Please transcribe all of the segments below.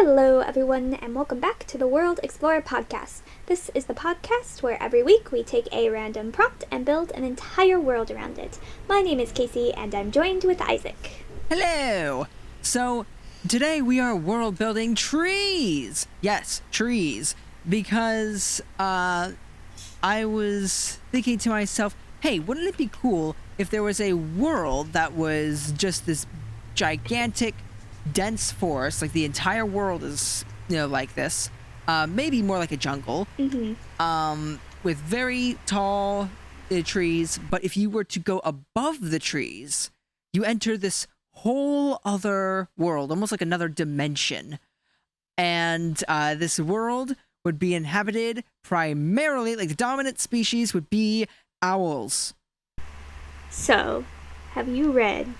Hello, everyone, and welcome back to the World Explorer podcast. This is the podcast where every week we take a random prompt and build an entire world around it. My name is Casey, and I'm joined with Isaac. Hello! So, today we are world building trees! Yes, trees. Because, I was thinking to myself, hey, wouldn't it be cool if there was a world that was just this gigantic, dense forest, like the entire world is, like this, maybe more like a jungle, with very tall trees, but if you were to go above the trees, you enter this whole other world, almost like another dimension, and this world would be inhabited primarily, like the dominant species would be owls. So, have you read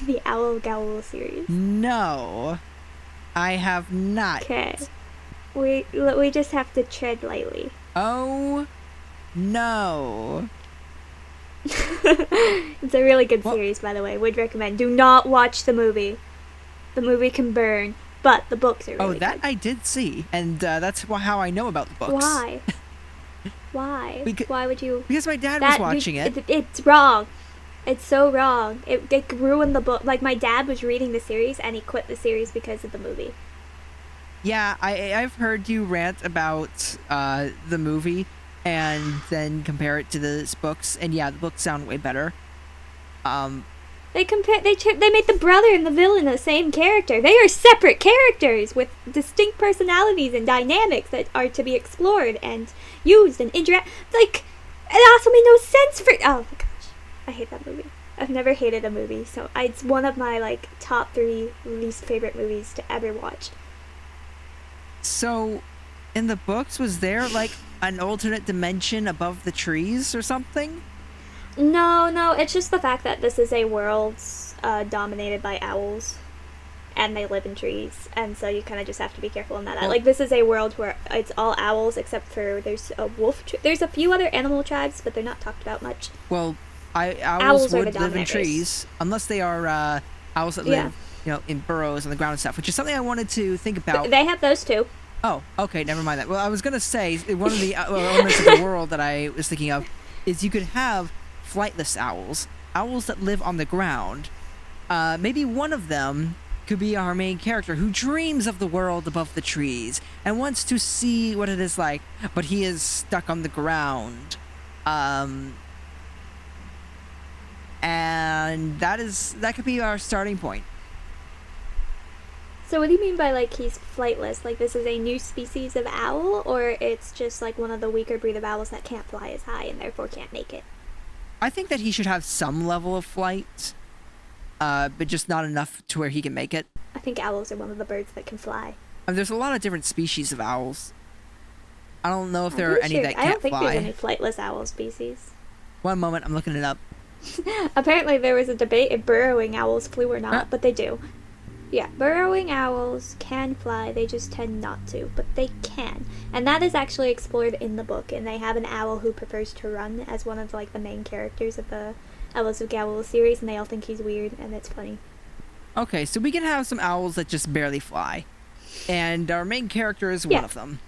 the Owl Gowl series? No, I have not. Okay. We just have to tread lightly. Oh, no. It's a really good series, by the way. Would recommend. Do not watch the movie. The movie can burn, but the books are really good. I did see, and that's how I know about the books. Why? Why? Why would you? Because my dad was watching it. It's wrong. It's so wrong. It ruined the book. Like, my dad was reading the series, and he quit the series because of the movie. Yeah, I've heard you rant about the movie, and then compare it to the books, and yeah, the books sound way better. They made the brother and the villain the same character. They are separate characters with distinct personalities and dynamics that are to be explored and used and interact. Like, it also made no sense for. Oh my gosh, I hate that movie. I've never hated a movie, so it's one of my top 3 least favorite movies to ever watch. So, in the books, was there an alternate dimension above the trees or something? No, it's just the fact that this is a world dominated by owls, and they live in trees, and so you kind of just have to be careful in that. Well, this is a world where it's all owls, except for there's a wolf. There's a few other animal tribes, but they're not talked about much. Well, owls would live in trees, unless they are owls that live, in burrows on the ground and stuff, which is something I wanted to think about. They have those too. Oh, okay, never mind that. Well, I was gonna say one of the elements of the world that I was thinking of is you could have flightless owls that live on the ground. Maybe one of them could be our main character who dreams of the world above the trees and wants to see what it is like, but he is stuck on the ground. And that could be our starting point. So what do you mean by he's flightless? This is a new species of owl, or it's just one of the weaker breed of owls that can't fly as high and therefore can't make it? I think that he should have some level of flight, but just not enough to where he can make it. I think owls are one of the birds that can fly. There's a lot of different species of owls. I don't know if there are any that can't fly. I don't think there's any flightless owl species. One moment, I'm looking it up. Apparently there was a debate if burrowing owls flew or not, but they do. Yeah, burrowing owls can fly, they just tend not to, but they can. And that is actually explored in the book, and they have an owl who prefers to run as one of the main characters of the Owls of Gowl series, and they all think he's weird, and it's funny. Okay, so we can have some owls that just barely fly, and our main character is one of them.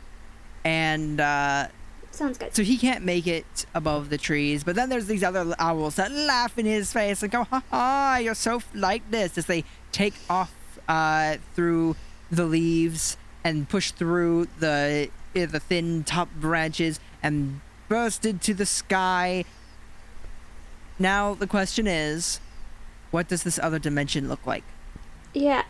And, sounds good. So he can't make it above the trees, but then there's these other owls that laugh in his face and go, ha ha, you're so flightless, as they take off through the leaves and push through the thin top branches and burst into the sky. Now the question is, what does this other dimension look like? Yeah,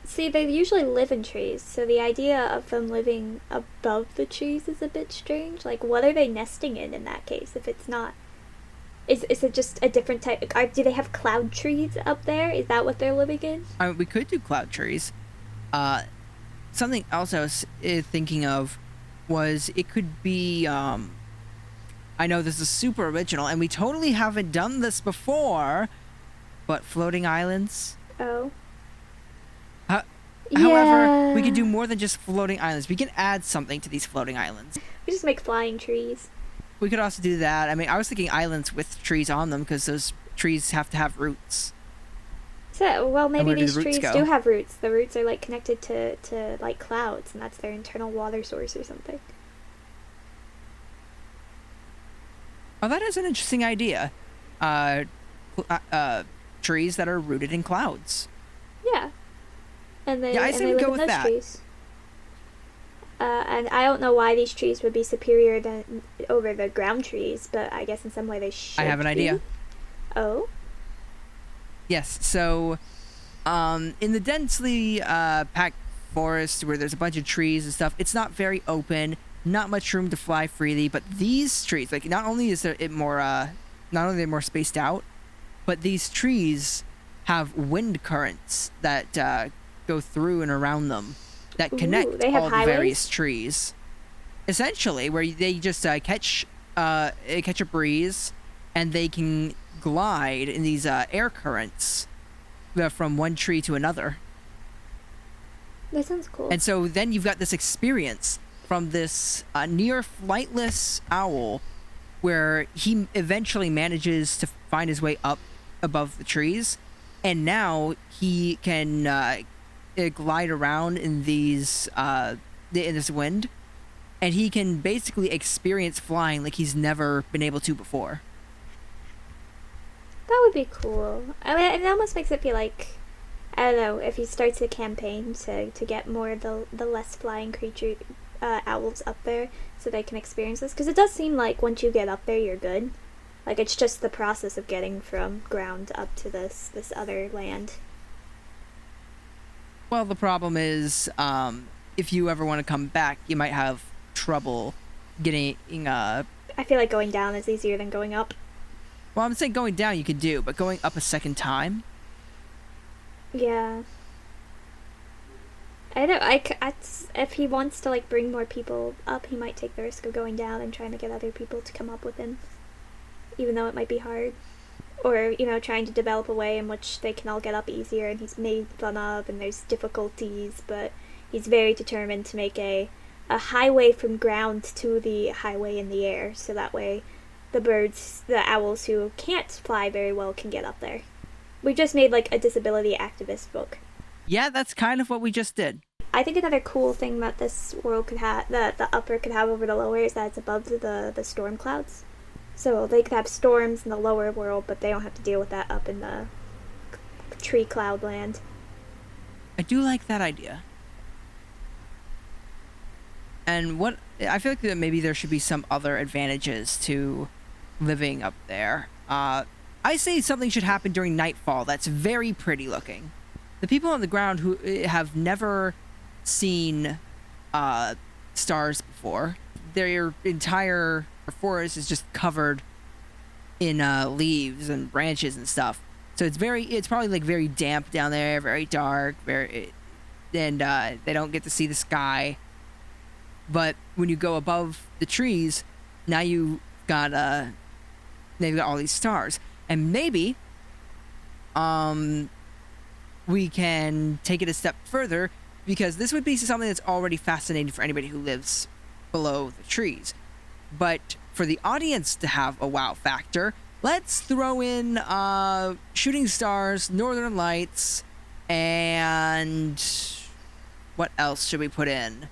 see, they usually live in trees, so the idea of them living above the trees is a bit strange. What are they nesting in that case, if it's not? Is it just a different type? Do they have cloud trees up there? Is that what they're living in? We could do cloud trees. Something else I was thinking of was it could be, I know this is super original, and we totally haven't done this before, but floating islands. Oh. However, we could do more than just floating islands. We can add something to these floating islands. We just make flying trees. We could also do that. I mean, I was thinking islands with trees on them because those trees have to have roots. So, well, And maybe where do the these roots trees go? do have roots. The roots are like connected to like clouds, and that's their internal water source or something. Oh, that is an interesting idea. Uh, trees that are rooted in clouds. Yeah, and Yeah, I say they we live go in with those that. trees. And I don't know why these trees would be superior than over the ground trees, but I guess in some way they I have should an be. idea. Oh, Yes, so in the densely packed forest where there's a bunch of trees and stuff, it's not very open, not much room to fly freely. But these trees, like, not only is there it more, not only are they more spaced out, but these trees have wind currents that go through and around them that ooh, connect they have all the various highways. trees. Essentially, where they just catch a breeze, and they can glide in these air currents from one tree to another. That sounds cool. And so then you've got this experience from this near flightless owl where he eventually manages to find his way up above the trees. And now he can glide around in in this wind. And he can basically experience flying like he's never been able to before. That would be cool. I mean, it almost makes it feel like I don't know if he starts a campaign to get more of the less flying creature owls up there so they can experience this because it does seem like once you get up there you're good. Like it's just the process of getting from ground up to this other land. Well, the problem is, if you ever want to come back, you might have trouble getting. I feel like going down is easier than going up. Well, I'm saying going down you could do, but going up a second time. Yeah. I don't. If he wants to like bring more people up, he might take the risk of going down and trying to get other people to come up with him, even though it might be hard. Or trying to develop a way in which they can all get up easier, and he's made fun of, and there's difficulties, but he's very determined to make a highway from ground to the highway in the air, so that way the owls who can't fly very well can get up there. We just made like a disability activist book. Yeah, that's kind of what we just did. I think another cool thing that this world could have, that the upper could have over the lower, is that it's above the storm clouds. So they could have storms in the lower world, but they don't have to deal with that up in the tree cloud land. I do like that idea. And what I feel like that maybe there should be some other advantages to living up there. I say something should happen during nightfall that's very pretty looking. The people on the ground who have never seen stars before, their entire forest is just covered in leaves and branches and stuff. So it's probably like very damp down there, very dark, and they don't get to see the sky. But when you go above the trees, now got they've got all these stars, and maybe we can take it a step further, because this would be something that's already fascinating for anybody who lives below the trees. But for the audience to have a wow factor, let's throw in shooting stars, northern lights, and what else should we put in?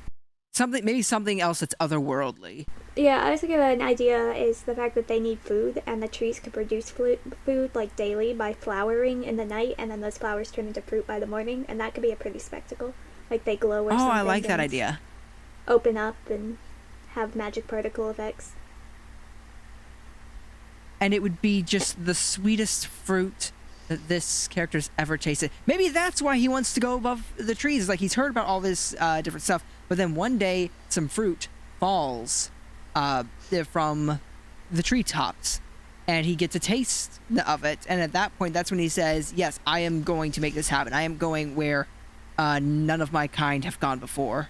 Maybe something else that's otherworldly. Yeah, I was thinking an idea is the fact that they need food, and the trees can produce food like daily by flowering in the night, and then those flowers turn into fruit by the morning, and that could be a pretty spectacle. Like they glow or something. Oh, I like that idea. Open up and have magic particle effects. And it would be just the sweetest fruit that this character's ever tasted. Maybe that's why he wants to go above the trees. Like, he's heard about all this different stuff, but then one day some fruit falls from the treetops, and he gets a taste of it. And at that point, that's when he says, yes, I am going to make this happen. I am going where none of my kind have gone before.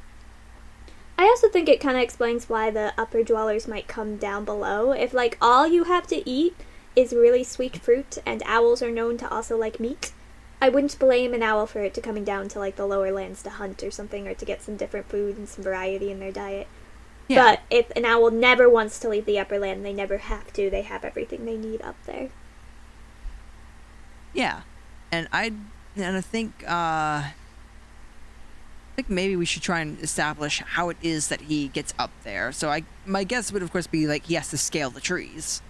I also think it kind of explains why the upper dwellers might come down below. If, like, all you have to eat is really sweet fruit, and owls are known to also like meat, I wouldn't blame an owl for it to coming down to, like, the lower lands to hunt or something, or to get some different food and some variety in their diet. Yeah. But if an owl never wants to leave the upper land, they never have to. They have everything they need up there. Yeah. And and I think maybe we should try and establish how it is that he gets up there. So my guess would of course be like he has to scale the trees.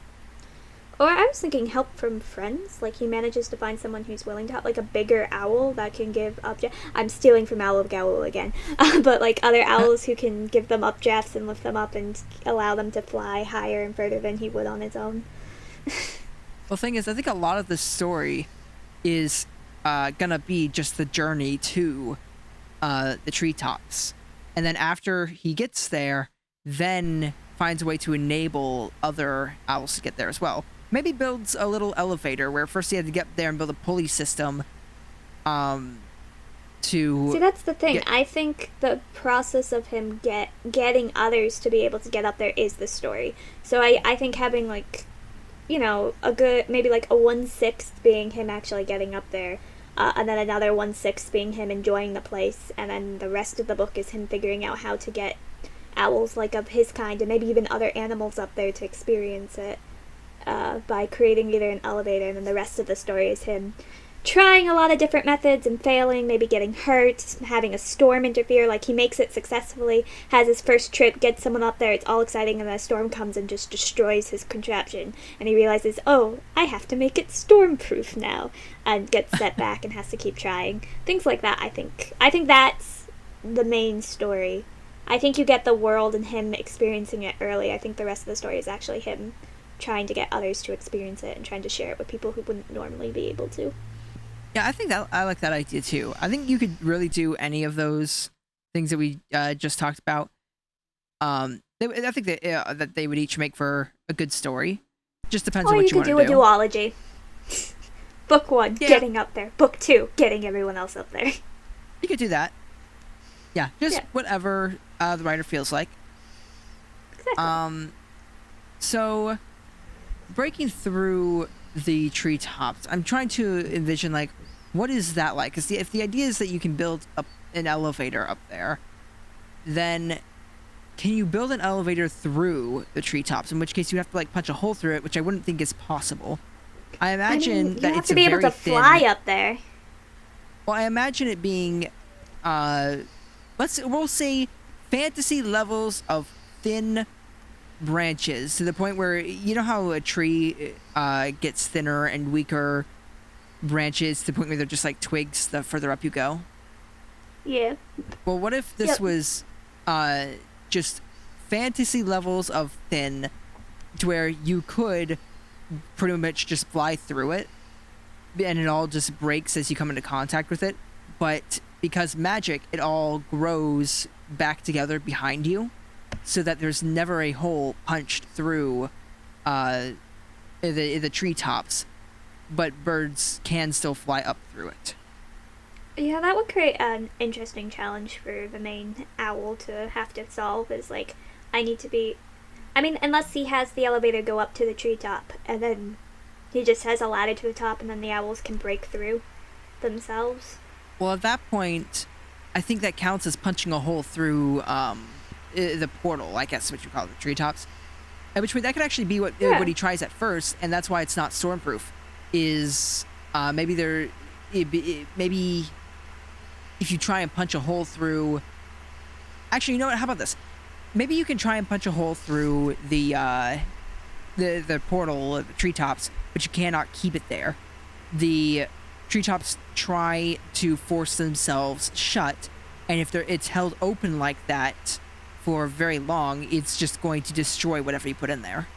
Or I was thinking help from friends. Like he manages to find someone who's willing to help, like a bigger owl that can give updrafts. I'm stealing from Owl of Gowl again, but like other owls who can give them updrafts and lift them up and allow them to fly higher and further than he would on his own. Well, the thing is, I think a lot of the story is gonna be just the journey to the treetops, and then after he gets there, then finds a way to enable other owls to get there as well. Maybe builds a little elevator where first he had to get there and build a pulley system. To See, that's the thing. I think the process of him getting others to be able to get up there is the story. So I think having like, a good maybe like a 1/6 being him actually getting up there. And then another 1/6 being him enjoying the place, and then the rest of the book is him figuring out how to get owls like of his kind, and maybe even other animals up there to experience it by creating either an elevator, and then the rest of the story is him trying a lot of different methods and failing, maybe getting hurt, having a storm interfere, like he makes it successfully, has his first trip, gets someone up there, it's all exciting, and then a storm comes and just destroys his contraption, and he realizes, oh, I have to make it storm-proof now, and gets set back and has to keep trying. Things like that, I think. I think that's the main story. I think you get the world and him experiencing it early. I think the rest of the story is actually him trying to get others to experience it and trying to share it with people who wouldn't normally be able to. Yeah, I think that I like that idea too. I think you could really do any of those things that we just talked about. I think that they would each make for a good story. Just depends on what you want to do. Or you could do a duology. Book 1, getting up there. Book 2, getting everyone else up there. You could do that. Yeah, just whatever the writer feels like. Exactly. So breaking through the treetops, I'm trying to envision like what is that like? Because if the idea is that you can build up an elevator up there, then can you build an elevator through the treetops? In which case you have to like punch a hole through it, which I wouldn't think is possible. I imagine that it's a very thin. You have to be able to fly up there. Well, I imagine it being, we'll say, fantasy levels of thin branches to the point where you know how a tree gets thinner and weaker branches to the point where they're just like twigs the further up you go. Yeah. Well, what if this was just fantasy levels of thin to where you could pretty much just fly through it and it all just breaks as you come into contact with it, but because magic, it all grows back together behind you so that there's never a hole punched through the treetops, but birds can still fly up through it. Yeah, that would create an interesting challenge for the main owl to have to solve, is like, unless he has the elevator go up to the treetop, and then he just has a ladder to the top, and then the owls can break through themselves. Well, at that point, I think that counts as punching a hole through the portal, I guess what you call it, the treetops. Which that could actually be what he tries at first, and that's why it's not stormproof. Is maybe if you try and punch a hole through. Actually, you know what? How about this? Maybe you can try and punch a hole through the portal, the treetops, but you cannot keep it there. The treetops try to force themselves shut, and if it's held open like that for very long, it's just going to destroy whatever you put in there.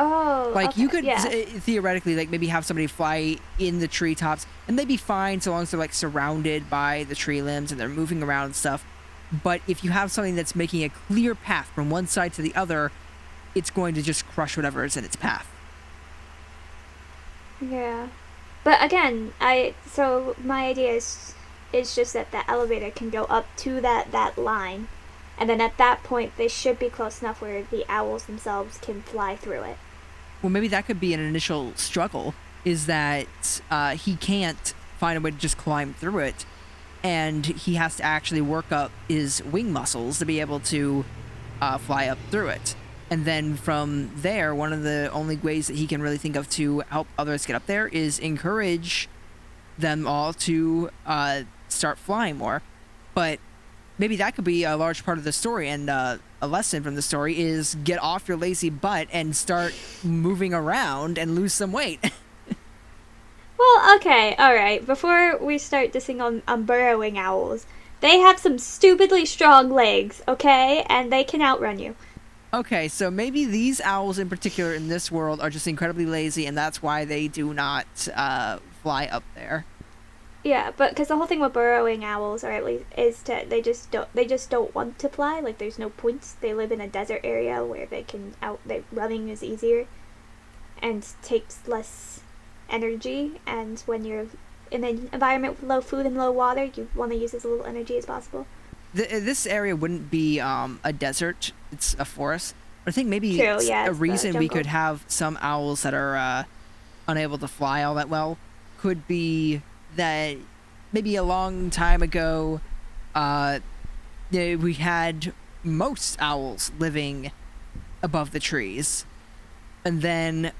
Oh, like okay, you could yeah. Theoretically, like maybe have somebody fly in the treetops, and they'd be fine so long as they're like surrounded by the tree limbs and they're moving around and stuff. But if you have something that's making a clear path from one side to the other, it's going to just crush whatever is in its path. Yeah, but again, so my idea is just that the elevator can go up to that line, and then at that point they should be close enough where the owls themselves can fly through it. Well, maybe that could be an initial struggle, is that he can't find a way to just climb through it, and he has to actually work up his wing muscles to be able to fly up through it. And then from there, one of the only ways that he can really think of to help others get up there is encourage them all to start flying more. But maybe that could be a large part of the story, and a lesson from the story is get off your lazy butt and start moving around and lose some weight. Well, okay, alright. Before we start dissing on burrowing owls, they have some stupidly strong legs, okay? And they can outrun you. Okay, so maybe these owls in particular in this world are just incredibly lazy, and that's why they do not fly up there. Yeah, but because the whole thing with burrowing owls, or at least, is to they just don't want to fly. Like, there's no points. They live in a desert area where running is easier and takes less energy. And when you're in an environment with low food and low water, you want to use as little energy as possible. This area wouldn't be a desert; it's a forest. But I think maybe True, yeah, a it's the reason we jungle. could have some owls that are unable to fly all that well could be that maybe a long time ago, we had most owls living above the trees, and then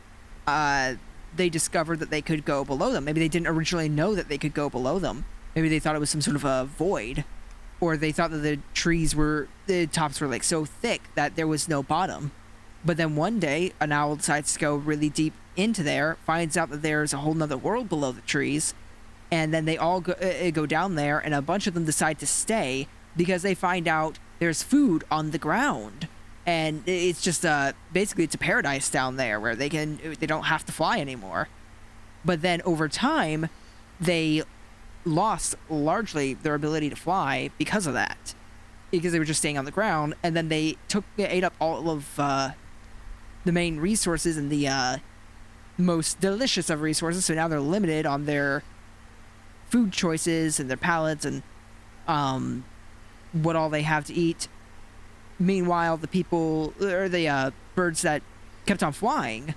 they discovered that they could go below them. Maybe they didn't originally know that they could go below them. Maybe they thought it was some sort of a void, or they thought that the tops were like so thick that there was no bottom. But then one day, an owl decides to go really deep into there, finds out that there's a whole nother world below the trees, and then they all go down there, and a bunch of them decide to stay because they find out there's food on the ground, and it's just basically it's a paradise down there where they don't have to fly anymore. But then over time, they lost largely their ability to fly because of that, because they were just staying on the ground, and then they ate up all of the main resources and the most delicious of resources. So now they're limited on their food choices and their palates and what all they have to eat. Meanwhile, the people or the birds that kept on flying,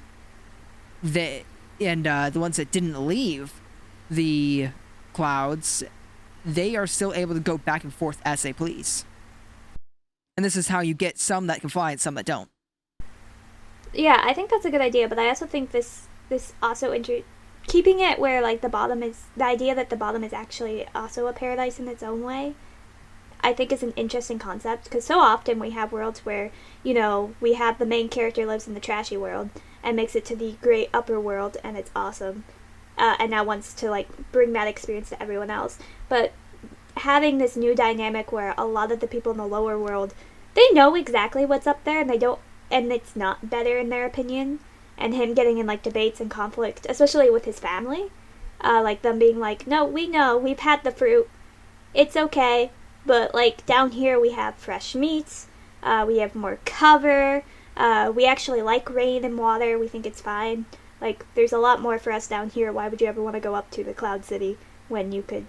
the ones that didn't leave the clouds, they are still able to go back and forth as they please. And this is how you get some that can fly and some that don't. Yeah, I think that's a good idea, but I also think this also keeping it where like the idea that the bottom is actually also a paradise in its own way, I think is an interesting concept, because so often we have worlds where, we have the main character lives in the trashy world and makes it to the great upper world, and it's awesome, and now wants to like bring that experience to everyone else. But having this new dynamic where a lot of the people in the lower world, they know exactly what's up there, and it's not better in their opinion, and him getting in like debates and conflict, especially with his family, like them being like, no, we know, we've had the fruit, it's okay, but like down here we have fresh meats, we have more cover, we actually like rain and water, we think it's fine, like there's a lot more for us down here. Why would you ever want to go up to the Cloud City when you could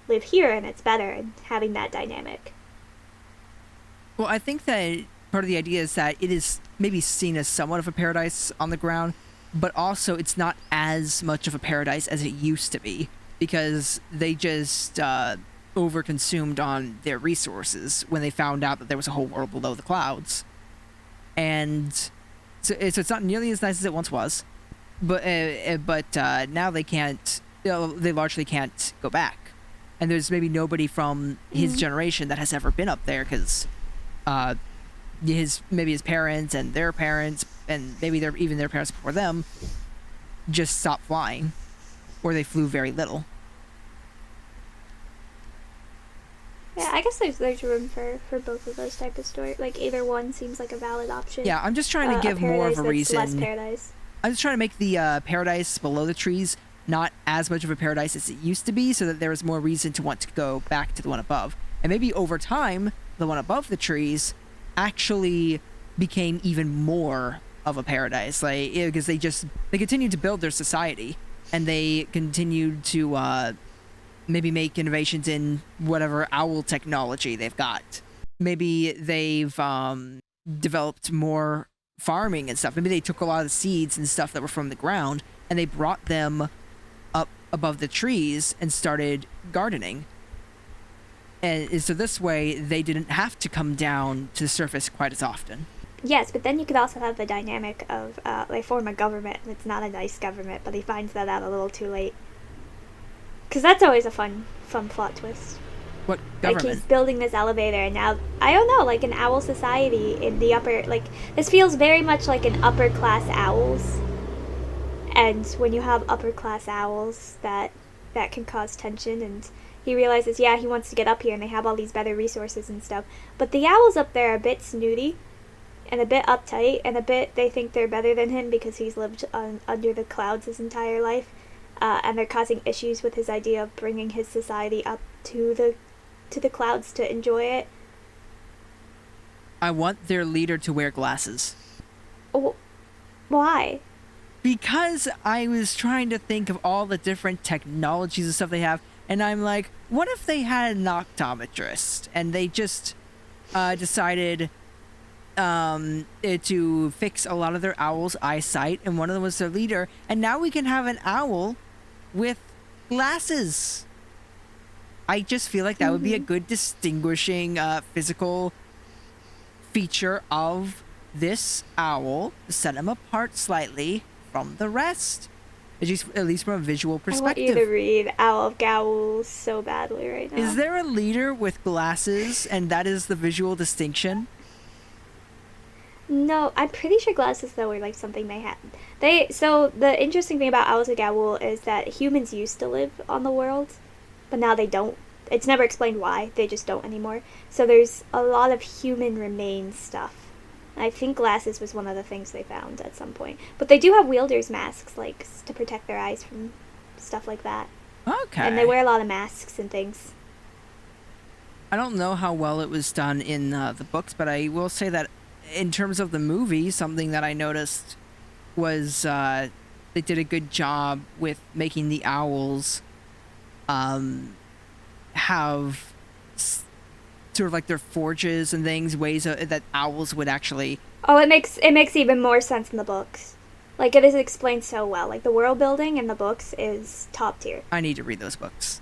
live here and it's better, and having that dynamic. Well, I think that part of the idea is that it is maybe seen as somewhat of a paradise on the ground, but also it's not as much of a paradise as it used to be, because they just overconsumed on their resources when they found out that there was a whole world below the clouds. And so it's not nearly as nice as it once was, but now they can't, they largely can't go back. And there's maybe nobody from his generation that has ever been up there, because his parents and their parents, and maybe even their parents before them, just stopped flying, or they flew very little. Yeah, I guess there's room for both of those type of stories. Like either one seems like a valid option. Yeah, I'm just trying to give more of a reason. Less paradise. I'm just trying to make the paradise below the trees not as much of a paradise as it used to be, so that there is more reason to want to go back to the one above. And maybe over time, the one above the trees actually became even more of a paradise, like, because they continued to build their society, and they continued to maybe make innovations in whatever owl technology they've got. Maybe they've developed more farming and stuff. Maybe they took a lot of the seeds and stuff that were from the ground, and they brought them up above the trees and started gardening. And so this way, they didn't have to come down to the surface quite as often. Yes, but then you could also have the dynamic of they form a government, and it's not a nice government, but he finds that out a little too late. that's always a fun plot twist. What Like, he's government? building this elevator, and now, I don't know, like an owl society in the upper, like, this feels very much like an upper class owls. And when you have upper class owls, that can cause tension, and he realizes, yeah, he wants to get up here, and they have all these better resources and stuff. But the owls up there are a bit snooty, and a bit uptight, and a bit, they think they're better than him because he's lived under the clouds his entire life. And they're causing issues with his idea of bringing his society up to the clouds to enjoy it. I want their leader to wear glasses. Oh, why? Because I was trying to think of all the different technologies and stuff they have, and I'm like, what if they had an optometrist and they just decided to fix a lot of their owls' eyesight, and one of them was their leader, and now we can have an owl with glasses. I just feel like that would be a good distinguishing physical feature of this owl, set him apart slightly from the rest, at least from a visual perspective. I want you to read Owl of Gowl so badly right now. Is there a leader with glasses, and that is the visual distinction? No, I'm pretty sure glasses though were like something they had. So the interesting thing about Owls of Gowl is that humans used to live on the world, but now they don't. It's never explained why. They just don't anymore. So there's a lot of human remains stuff. I think glasses was one of the things they found at some point. But they do have wielder's masks, like, to protect their eyes from stuff like that. Okay. And they wear a lot of masks and things. I don't know how well it was done in the books, but I will say that in terms of the movie, something that I noticed was they did a good job with making the owls have sort of like their forges and things, ways that owls would actually... Oh, it makes even more sense in the books. Like, it is explained so well. Like, the world building in the books is top tier. I need to read those books.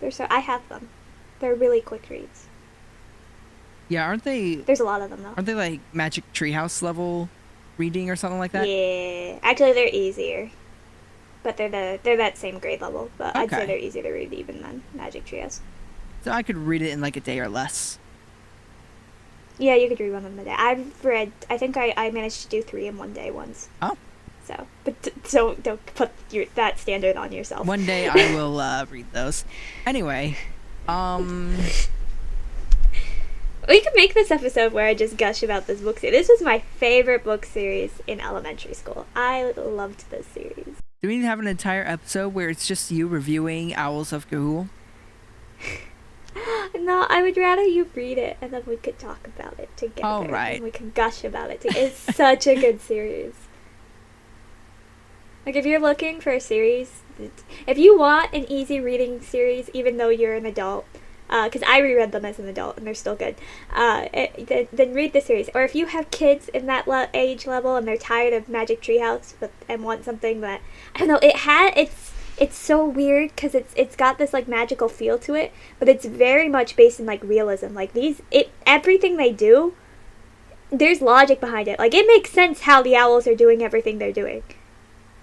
I have them. They're really quick reads. Yeah, aren't they... There's a lot of them, though. Aren't they like Magic Treehouse level reading or something like that? Yeah. Actually, they're easier. But they're that same grade level. But I'd say Okay. they're easier to read even than Magic Trios. So I could read it in like a day or less. Yeah, you could read one of them a day. I think I managed to do 3 in one day once. Oh. So, so don't put that standard on yourself. One day I will read those. Anyway, We could make this episode where I just gush about this book series. This was my favorite book series in elementary school. I loved this series. do we need to have an entire episode where it's just you reviewing Owls of Ga'Hoole? No, I would rather you read it and then we could talk about it together. All right. And we can gush about it together. It's such a good series. Like, if you're looking for a series, if you want an easy reading series, even though you're an adult, because I reread them as an adult and they're still good, then read the series. Or if you have kids in that age level and they're tired of Magic Treehouse and want something that, I don't know, it's so weird because it's got this like magical feel to it, but it's very much based in like realism. Like everything they do, there's logic behind it. Like, it makes sense how the owls are doing everything they're doing.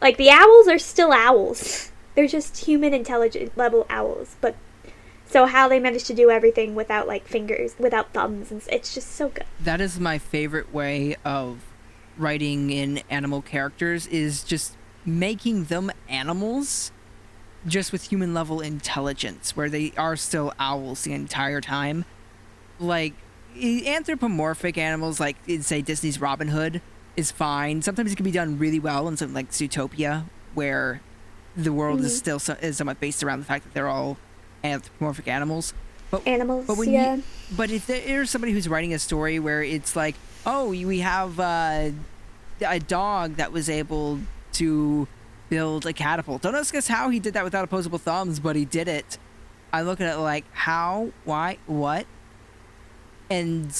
Like, the owls are still owls. They're just human intelligent level owls, but so how they managed to do everything without like fingers, without thumbs, and it's just so good. That is my favorite way of writing in animal characters, is just making them animals, just with human level intelligence, where they are still owls the entire time. Like, anthropomorphic animals, like say Disney's Robin Hood, is fine. Sometimes it can be done really well in something like Zootopia, where the world is still is somewhat based around the fact that they're all anthropomorphic animals. But if there's somebody who's writing a story where it's like, oh, we have a dog that was able to build a catapult. Don't ask us how he did that without opposable thumbs, but he did it. I look at it like, how, why, what? And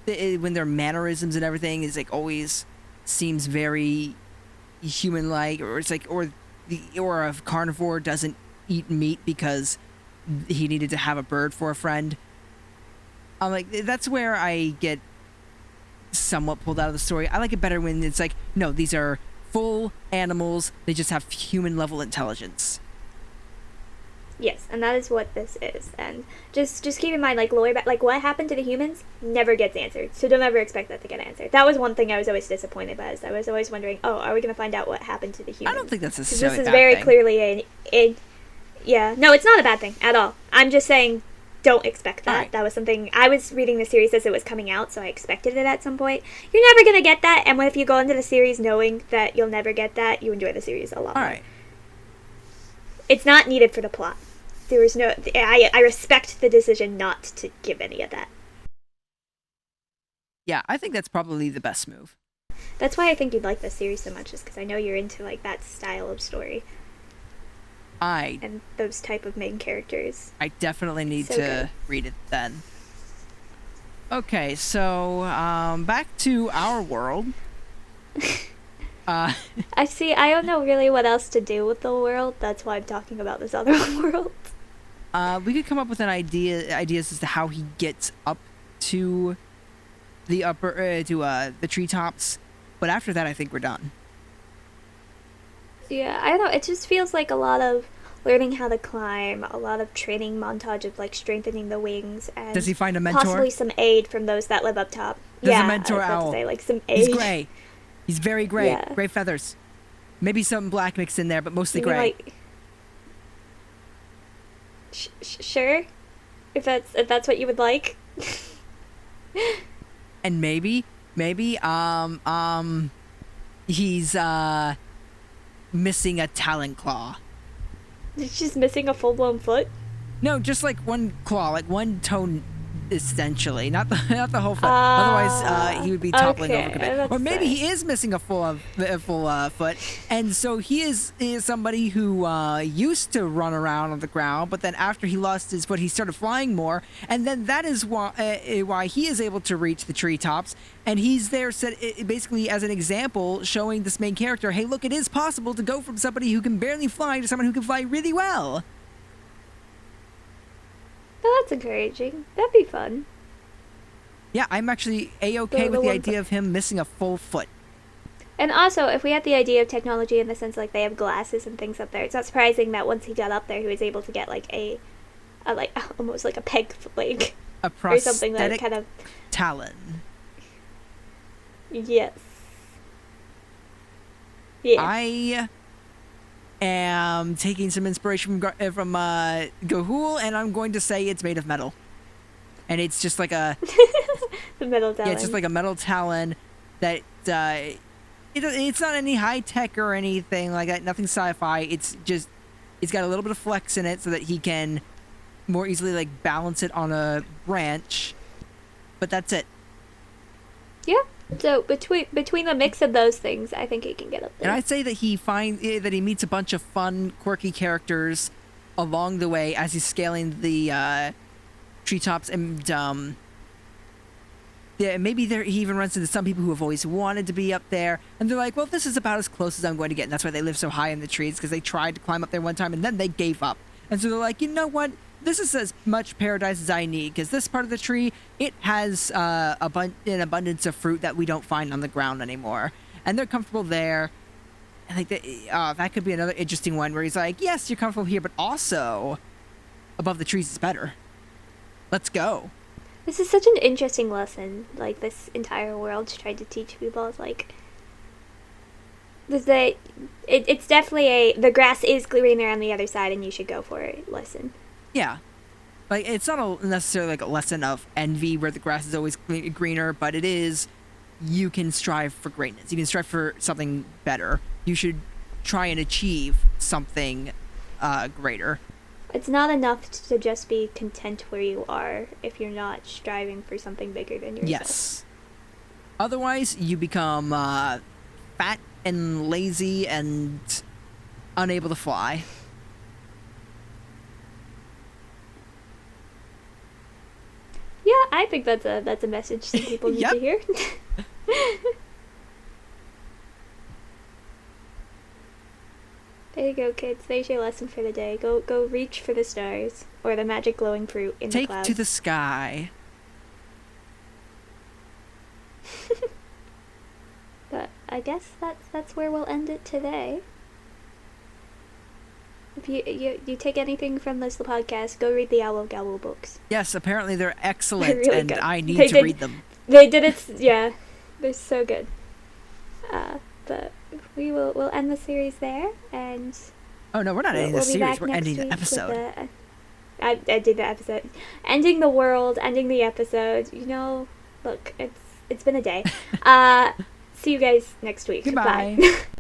when their mannerisms and everything is like always seems very human-like, or it's like, or a carnivore doesn't eat meat because he needed to have a bird for a friend. I'm like, that's where I get somewhat pulled out of the story. I like it better when it's like, no, these are full animals, they just have human level intelligence. Yes, and that is what this is. And just keep in mind, like lore, like what happened to the humans never gets answered. So don't ever expect that to get answered. That was one thing I was always disappointed by. Is I was always wondering, oh, are we going to find out what happened to the humans? I don't think that's Because necessarily this a is bad very thing. clearly a yeah. No, it's not a bad thing at all. I'm just saying, don't expect that. Alright. That was something I was reading the series as it was coming out, so I expected it at some point. You're never going to get that, and if you go into the series knowing that you'll never get that, you enjoy the series a lot All more. right. It's not needed for the plot. There was no. I respect the decision not to give any of that. Yeah, I think that's probably the best move. That's why I think you'd like this series so much, is because I know you're into like that style of story I and those type of main characters. definitely need So to good. read it then. Okay, so back to our world. I see. I don't know really what else to do with the world. That's why I'm talking about this other world. We could come up with ideas as to how he gets up to the the treetops, but after that, I think we're done. Yeah, I don't know. It just feels like a lot of learning how to climb, a lot of training montage of like strengthening the wings, and Does he find a mentor? possibly some aid from those that live up top. There's yeah, a mentor I was about owl. to say like some aid. He's gray. He's very gray. Yeah. Gray feathers. Maybe some black mixed in there, but mostly You mean, gray. like, sure, if that's what you would like. And maybe, he's missing a talon claw. It's just missing a full blown foot. No, just like one claw, like one toe, essentially, not the whole foot. Otherwise, he would be toppling okay, over a bit. that's Or maybe fair. he is missing a full foot, and so he is somebody who used to run around on the ground, but then after he lost his foot, he started flying more, and then that is why he is able to reach the treetops. And he's there, basically as an example, showing this main character, hey, look, it is possible to go from somebody who can barely fly to someone who can fly really well. Oh, that's encouraging. That'd be fun. Yeah, I'm actually A-okay The with the one idea of him missing a full foot. And also, if we had the idea of technology in the sense like they have glasses and things up there, it's not surprising that once he got up there, he was able to get like a like almost like a peg leg A or something that prosthetic kind of talon. yes. Yeah. I am taking some inspiration from Gahul, and I'm going to say it's made of metal. And it's just like a The metal talon. yeah, it's just like a metal talon that it's not any high tech or anything like that. Nothing sci-fi. It's got a little bit of flex in it so that he can more easily like balance it on a branch. But that's it. Yeah. So between the mix of those things, I think he can get up there. And I'd say that he meets a bunch of fun, quirky characters along the way as he's scaling the treetops, and yeah, maybe he even runs into some people who have always wanted to be up there, and they're like, well, this is about as close as I'm going to get, and that's why they live so high in the trees, because they tried to climb up there one time and then they gave up. And so they're like, you know what? This is as much paradise as I need, because this part of the tree, it has an abundance of fruit that we don't find on the ground anymore. And they're comfortable there. And like that could be another interesting one where he's like, yes, you're comfortable here, but also above the trees is better. Let's go. This is such an interesting lesson, like this entire world's tried to teach people. It's like it's definitely the grass is greener on the other side and you should go for it lesson. Yeah. Like, it's not necessarily like a lesson of envy where the grass is always greener, but it is, you can strive for greatness. You can strive for something better. You should try and achieve something greater. It's not enough to just be content where you are if you're not striving for something bigger than yourself. Yes. Otherwise, you become fat and lazy and unable to fly. Yeah, I think that's a message some people need Yep. to hear. There you go, kids. There's your lesson for the day. Go reach for the stars or the magic glowing fruit in the Take clouds. to the sky. But I guess that's where we'll end it today. If you take anything from this podcast, go read the Owl Gowl books. Yes, apparently they're excellent, really and good. I need to read them. They did it. Yeah, they're so good. But we'll end the series there, and oh no, we're not ending the series. We're ending the episode. I did the episode, ending the world, ending the episode. You know, look, it's been a day. See you guys next week. Goodbye. Bye.